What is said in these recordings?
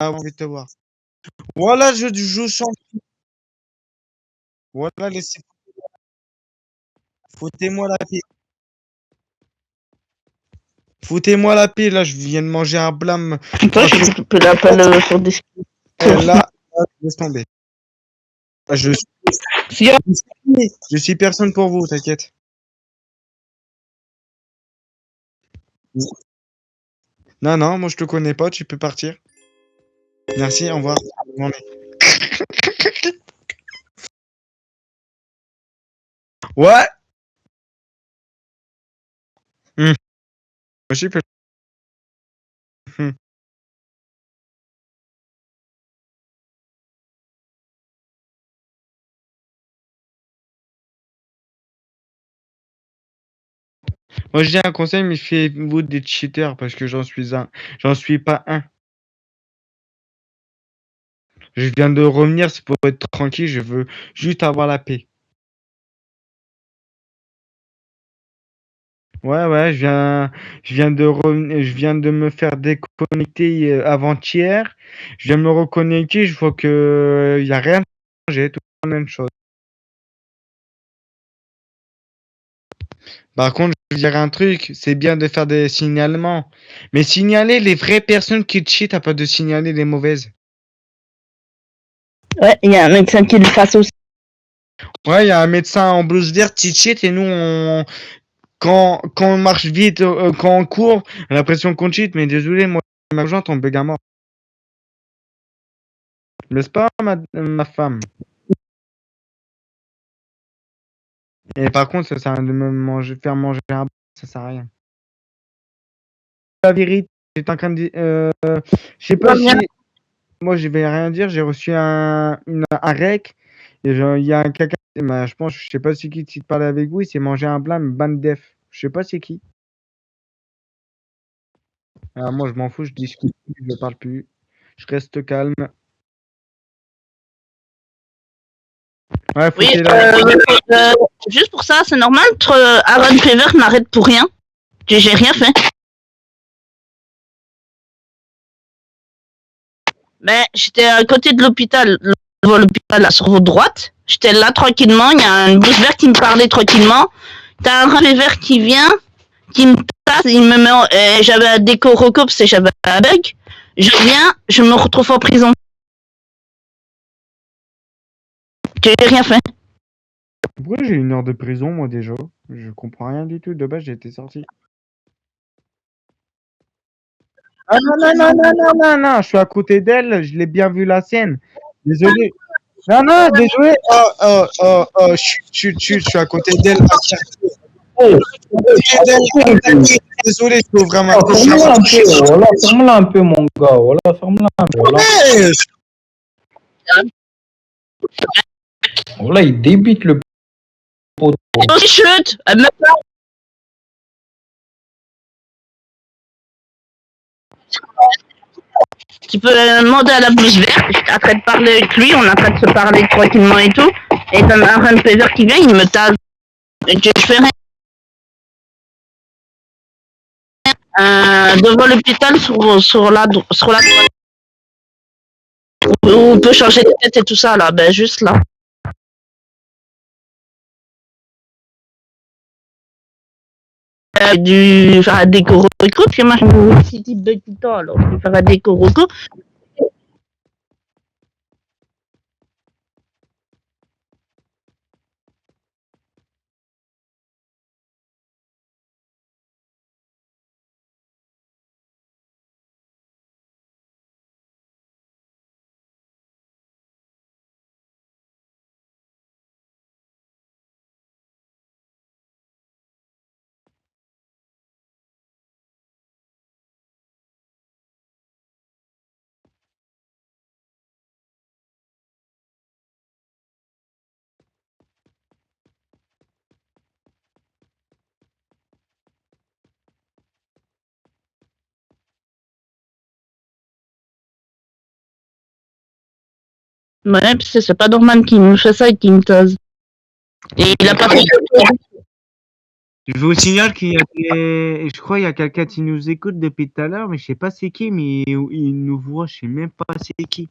envie de te voir. Voilà, je joue sans. Voilà, laissez. Foutez-moi la paix. Foutez-moi la paix, là, je viens de manger un blâme. Toi, je peux l'appeler sur Discord. Là, laisse tomber. Je suis personne pour vous, t'inquiète. Non, non, moi je te connais pas, tu peux partir. Merci, au revoir. Bonne journée. Ouais. Moi aussi, Moi, je dis un conseil, mais méfiez-vous des cheaters parce que j'en suis un. J'en suis pas un. Je viens de revenir, c'est pour être tranquille, je veux juste avoir la paix. Ouais, je viens de me faire déconnecter avant-hier. Je viens de me reconnecter, je vois que y a rien changé, tout la même chose. Par contre, je veux dire un truc, c'est bien de faire des signalements, mais signaler les vraies personnes qui cheatent, à pas de signaler les mauvaises. Ouais, il y a un médecin qui le fasse aussi. Ouais, il y a un médecin en blouse verte qui cheat et nous, quand on marche vite, quand on court, on a l'impression qu'on cheat, mais désolé, moi, ma jambe, on bug à mort. N'est-ce pas, ma femme? Et par contre, ça sert à rien de faire manger un ça sert à rien. La vérité, j'étais en train de dire, je sais pas si, moi je vais rien dire, j'ai reçu un rec, et il y a quelqu'un, je pense, je sais pas c'est qui parle avec vous, il s'est mangé un blâme, ban def. Je sais pas c'est qui. Alors moi je m'en fous, je discute plus, je parle plus. Je reste calme. Ouais, Oui, foutez-la. juste pour ça, c'est normal que Aaron Fever m'arrête pour rien. J'ai rien fait. Mais j'étais à côté de l'hôpital, devant l'hôpital, là, sur votre droite. J'étais là tranquillement, il y a une blouse verte qui me parlait tranquillement. T'as un Fever qui vient, qui me passe, il me met, j'avais un déco roco parce que j'avais un bug. Je viens, je me retrouve en prison. J'ai rien fait. Pourquoi j'ai 1 heure de prison, moi, déjà? Je comprends rien du tout. De base, j'ai été sorti. Ah non, je suis à côté d'elle, je l'ai bien vu la scène. Désolé. Non, désolé. Chut, je suis à côté d'elle. Désolé, je peux vraiment. Ferme-la un peu, voilà, ferme-la un peu, mon gars, voilà, ferme-la un peu, voilà. Voilà, il débite le poteau. Chut, tu peux demander à la blouse verte, je suis en train de parler avec lui, on est en train de se parler tranquillement et tout, et t'as un Aaron Fever qui vient, il me tape. Je fais rien. Devant l'hôpital sur la droite. Où on peut changer de tête et tout ça là, ben juste là. Du faire un déco roco, puis moi je suis type de tuto, alors je vais faire un déco roco. Ouais, parce que c'est pas normal qu'il me fasse ça et qu'il me tase. Et il a pas fait. Je vous signale qu'il y a je crois qu'il y a quelqu'un qui nous écoute depuis tout à l'heure, mais je sais pas c'est qui, mais il nous voit, je sais même pas c'est qui.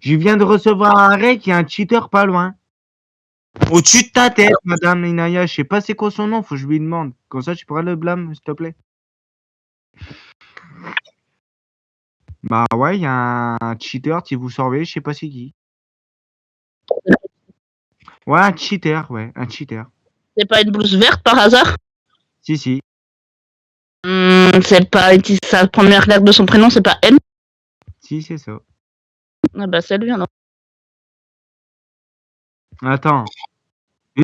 Je viens de recevoir un arrêt qu'il y a un cheater pas loin. Au-dessus de ta tête, Madame Inaya, je sais pas c'est quoi son nom, faut que je lui demande. Comme ça, tu pourras le blâme, s'il te plaît. Bah ouais, il y a un cheater qui vous surveille, je sais pas c'est qui. Ouais, un cheater, ouais, un cheater. C'est pas une blouse verte par hasard? Si. C'est pas sa première lettre de son prénom, c'est pas M? Si, c'est ça. Ah bah c'est lui, non? Attends.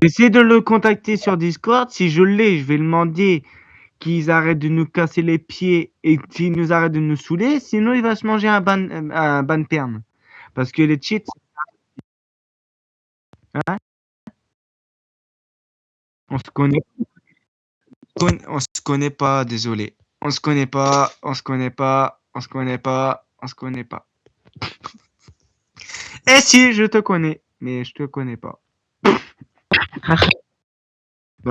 Essaie de le contacter sur Discord. Si je l'ai, je vais demander qu'ils arrêtent de nous casser les pieds et qu'ils nous arrêtent de nous saouler. Sinon, il va se manger un ban perm. Parce que les cheats, hein, on se connaît, on se connaît pas, désolé. On se connaît pas, on se connaît pas, on se connaît pas, on se connaît pas. Eh si, je te connais, mais je te connais pas.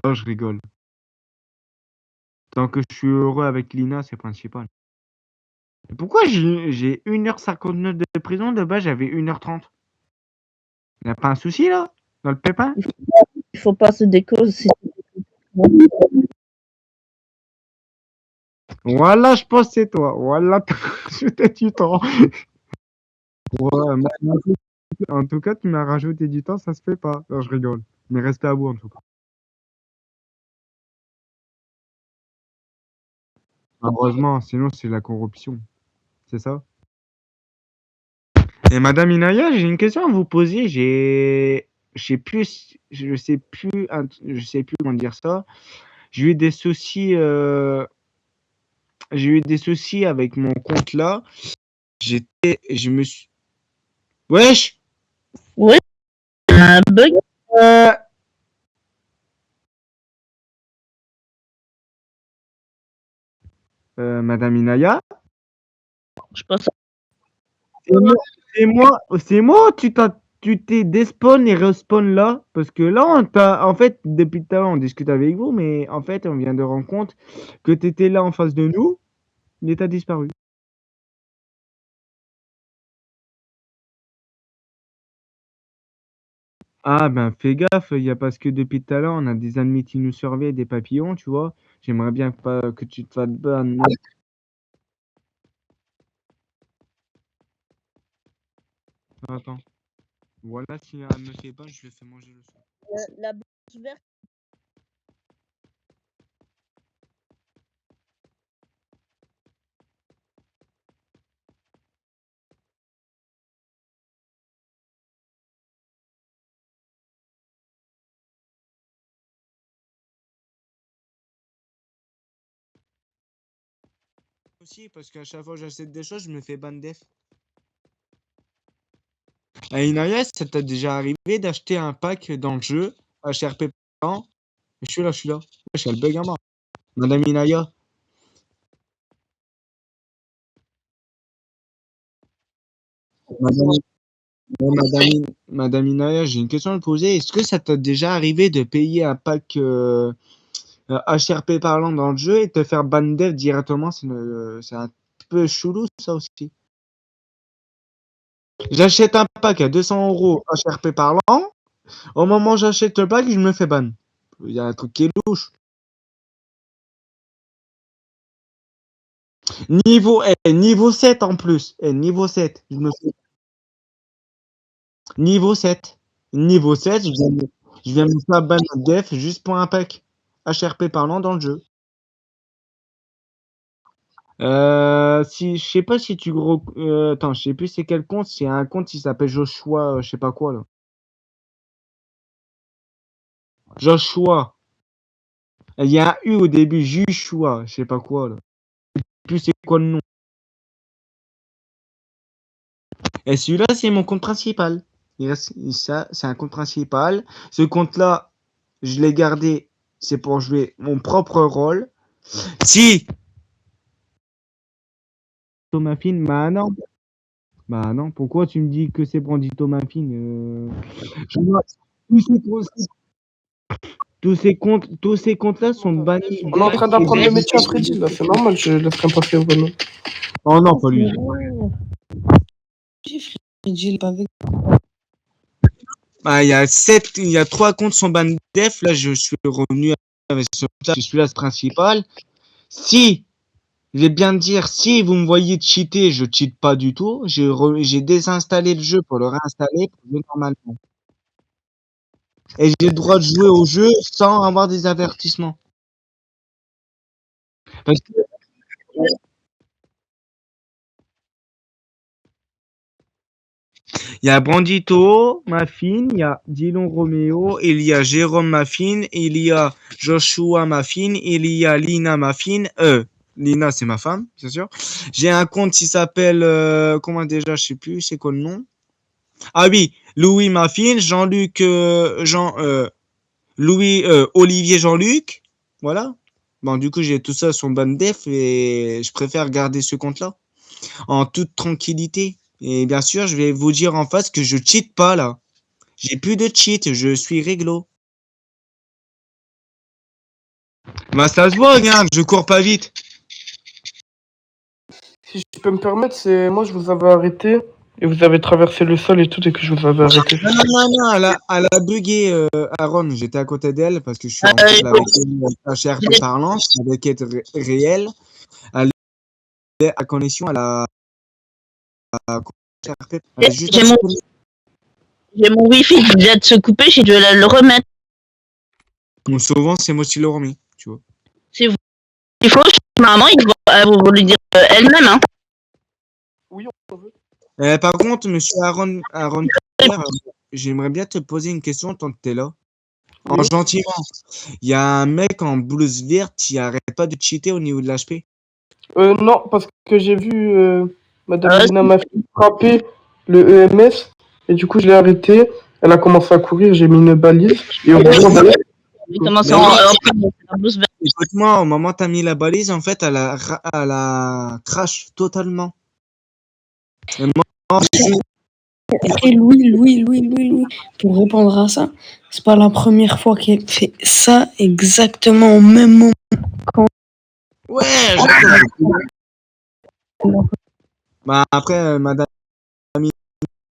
Non, je rigole. Tant que je suis heureux avec Lina, c'est principal. Pourquoi j'ai 1h59 de prison? De base, j'avais 1h30. Y a pas un souci là? Dans le pépin? Il faut pas se décauser. Si... Voilà, je pense que c'est toi. Voilà, je t'ai du temps. Ouais, en tout cas, tu m'as rajouté du temps, ça se fait pas. Non, je rigole. Mais restez à vous en tout cas. Heureusement, sinon c'est la corruption. C'est ça? Et Madame Inaya, j'ai une question à vous poser. Je sais plus comment dire ça. J'ai eu des soucis, j'ai eu des soucis avec mon compte là. Je me suis. Wesh! Oui, un bug. Euh, Madame Inaya? Je pense. C'est moi, tu t'es despawn et respawn là, parce que là, en fait, depuis tout à l'heure, on discute avec vous, mais en fait, on vient de rendre compte que tu étais là en face de nous, mais t'as disparu. Ah ben, fais gaffe, il y a parce que depuis tout à l'heure, on a des ennemis qui nous surveillent, des papillons, tu vois. J'aimerais bien pas que tu te fasses ban. Attends. Voilà, si elle me fait ban, je le fais manger le soir. La blouse verte. Aussi, parce qu'à chaque fois que j'achète des choses, je me fais ban def. À Inaya, ça t'a déjà arrivé d'acheter un pack dans le jeu, HRP payant? Je suis là, je suis là. Ouais, j'ai le bug à mort. Madame Inaya, Madame, Madame Inaya, j'ai une question à te poser. Est-ce que ça t'a déjà arrivé de payer un pack HRP parlant dans le jeu et te faire ban dev directement? C'est un peu chelou ça aussi. J'achète un pack à 200 € HRP parlant. Au moment où j'achète le pack, je me fais ban. Il y a un truc qui est louche. Niveau 7 en plus. Niveau 7. Niveau 7. Niveau 7, je viens me faire ban def juste pour un pack HRP parlant dans le jeu. Si, je sais pas si tu gros. Attends, je sais plus c'est quel compte. C'est un compte qui s'appelle Joshua, je sais pas quoi là. Joshua. Il y a un U au début, Joshua, je sais pas quoi là. Je sais plus c'est quoi le nom. Et celui-là, c'est mon compte principal. Ça, c'est un compte principal. Ce compte-là, je l'ai gardé, c'est pour jouer mon propre rôle. Si Thomas Finn, bah non. Bah non, pourquoi tu me dis que c'est Brandy Thomas Finn je vois- tu sais quoi, tous ces comptes-là sont bannis. On est en train d'apprendre le métier à Freddy, là. C'est normal, je laisserai pas faire Renaud. Oh non, pas lui. Freddy, il est pas avec. Bah, il y a 3 comptes sont ban def. Là, je suis revenu avec celui-là, c'est principal. Si, je vais bien dire, si vous me voyez cheater, je cheat pas du tout. J'ai désinstallé le jeu pour le réinstaller pour jouer normalement. Et j'ai le droit de jouer au jeu sans avoir des avertissements. Parce que il y a Brandito Maffin, il y a Dylan Romeo, il y a Jérôme Maffin, il y a Joshua Maffin, il y a Lina Maffin. Lina, c'est ma femme, c'est sûr. J'ai un compte qui s'appelle, comment déjà, je sais plus, c'est quoi le nom? Ah oui, Louis Maffin, Jean-Luc, Louis, Olivier Jean-Luc. Voilà. Bon, du coup, j'ai tout ça sur ban def et je préfère garder ce compte-là en toute tranquillité. Et bien sûr, je vais vous dire en face que je cheat pas là. J'ai plus de cheat, je suis réglo. Bah ça se voit, regarde, je cours pas vite. Si je peux me permettre, c'est moi, je vous avais arrêté et vous avez traversé le sol et tout et que je vous avais arrêté. Non, elle a bugué Aaron. J'étais à côté d'elle parce que je suis en couple avec une HRP parlante, avec être réelle. Elle est à connexion à la HRP. Elle est juste à côté. J'ai mon wifi qui vient de se couper, j'ai dû le remettre. Bon, souvent, c'est moi qui l'ai remis, tu vois. C'est vous. Il faut, maman, vous lui dire elle-même, hein. Oui, on veut. Par contre, monsieur Aaron Pierre, j'aimerais bien te poser une question tant que t'es là. En Oui. gentiment. Il y a un mec en blouse verte qui arrête pas de cheater au niveau de l'HP. Non, parce que j'ai vu Madame Lina Maffin frapper le EMS et du coup, je l'ai arrêté. Elle a commencé à courir, j'ai mis une balise et heureusement, d'ailleurs, Il commence en blouse verte. Écoute-moi, au moment où t'as mis la balise, en fait, elle a crash totalement. Et moi, Après, Louis, pour répondre à ça, c'est pas la première fois qu'elle fait ça exactement au même moment. ouais, bah après, madame